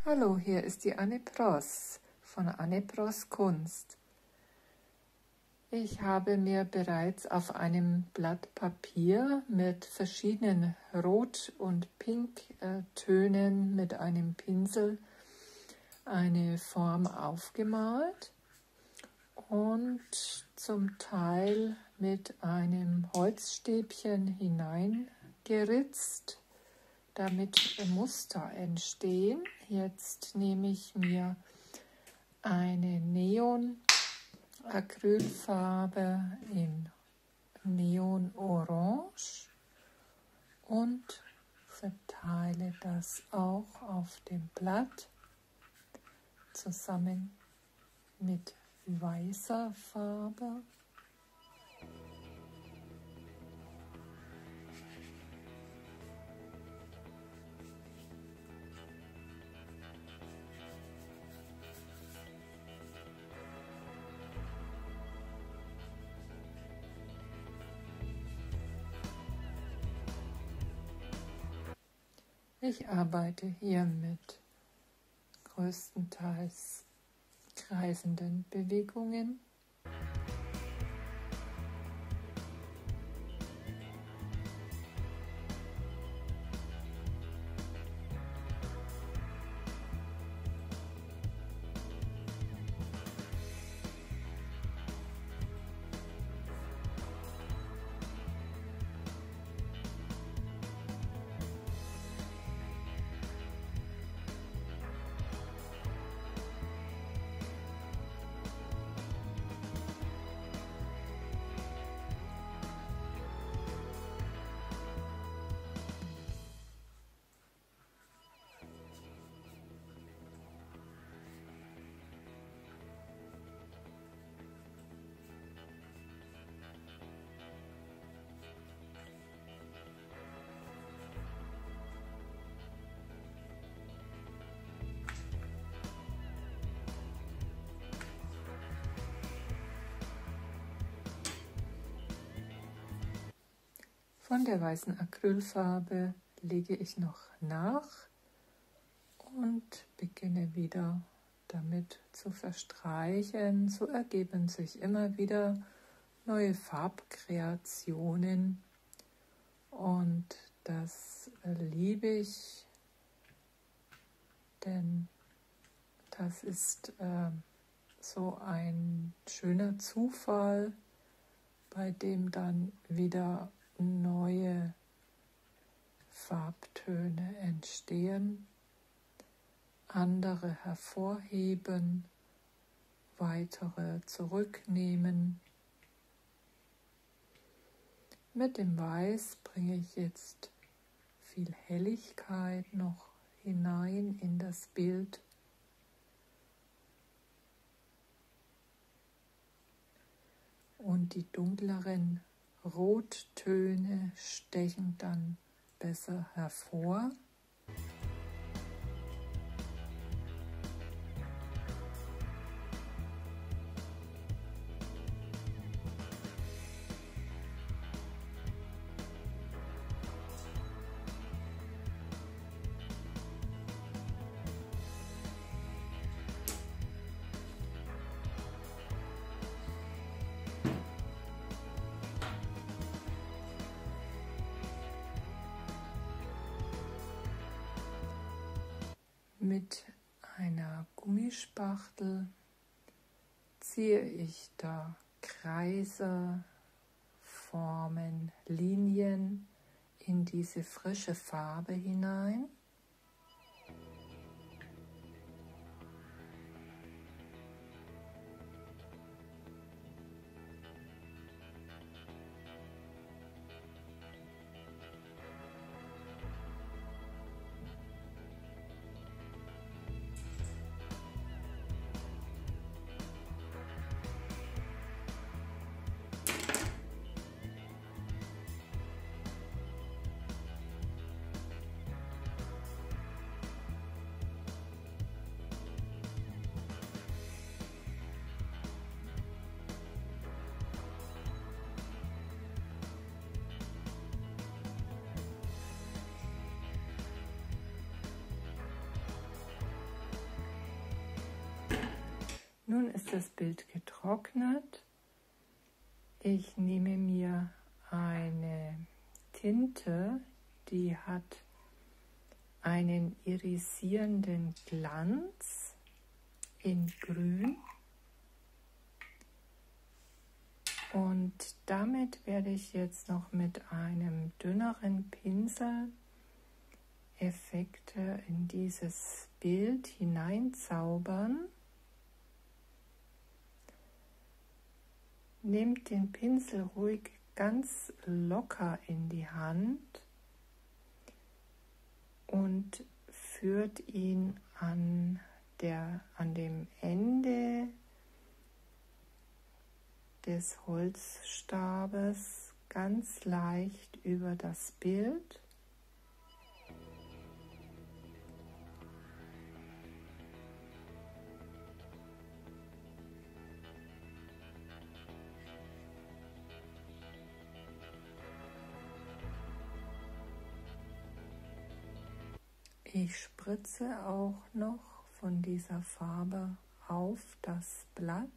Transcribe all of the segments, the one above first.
Hallo, hier ist die Anne Pross von Anne Pross Kunst. Ich habe mir bereits auf einem Blatt Papier mit verschiedenen Rot- und Pinktönen mit einem Pinsel eine Form aufgemalt und zum Teil mit einem Holzstäbchen hineingeritzt, damit Muster entstehen. Jetzt nehme ich mir eine Neon-Acrylfarbe in Neon-Orange und verteile das auch auf dem Blatt zusammen mit weißer Farbe. Ich arbeite hier mit größtenteils kreisenden Bewegungen. Von der weißen Acrylfarbe lege ich noch nach und beginne wieder damit zu verstreichen. So ergeben sich immer wieder neue Farbkreationen und das liebe ich, denn das ist so ein schöner Zufall, bei dem dann wieder neue Farbtöne entstehen, andere hervorheben, weitere zurücknehmen. Mit dem Weiß bringe ich jetzt viel Helligkeit noch hinein in das Bild. Und die dunkleren Rottöne stechen dann besser hervor. Mit einer Gummispachtel ziehe ich da Kreise, Formen, Linien in diese frische Farbe hinein. Nun ist das Bild getrocknet. Ich nehme mir eine Tinte, die hat einen irisierenden Glanz in Grün. Und damit werde ich jetzt noch mit einem dünneren Pinsel Effekte in dieses Bild hineinzaubern. Nehmt den Pinsel ruhig ganz locker in die Hand und führt ihn an dem Ende des Holzstabes ganz leicht über das Bild. Ich spritze auch noch von dieser Farbe auf das Blatt.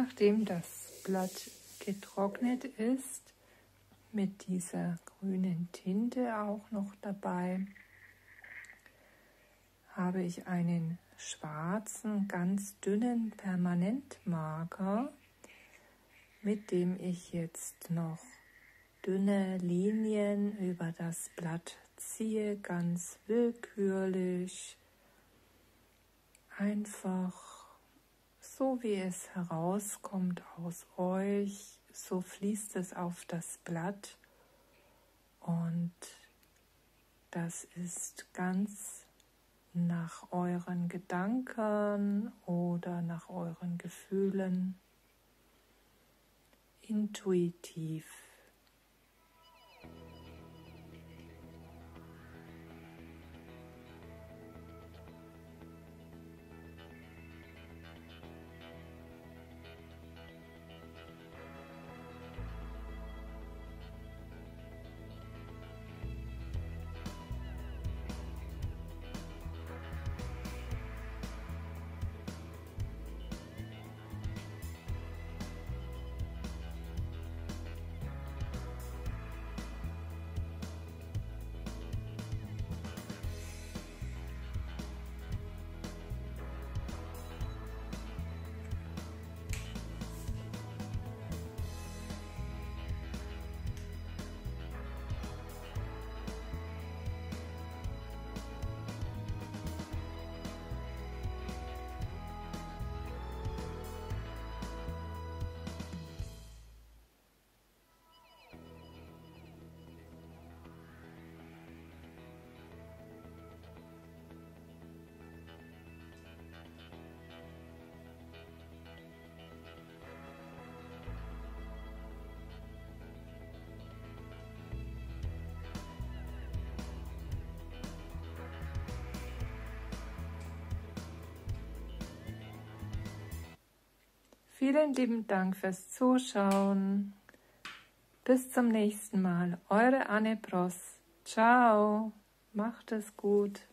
Nachdem das Blatt getrocknet ist, mit dieser grünen Tinte auch noch dabei, habe ich einen schwarzen, ganz dünnen Permanentmarker, mit dem ich jetzt noch dünne Linien über das Blatt ziehe, ganz willkürlich, einfach so wie es herauskommt aus euch, so fließt es auf das Blatt und das ist ganz nach euren Gedanken oder nach euren Gefühlen intuitiv. Vielen lieben Dank fürs Zuschauen. Bis zum nächsten Mal. Eure Anne Bross. Ciao. Macht es gut.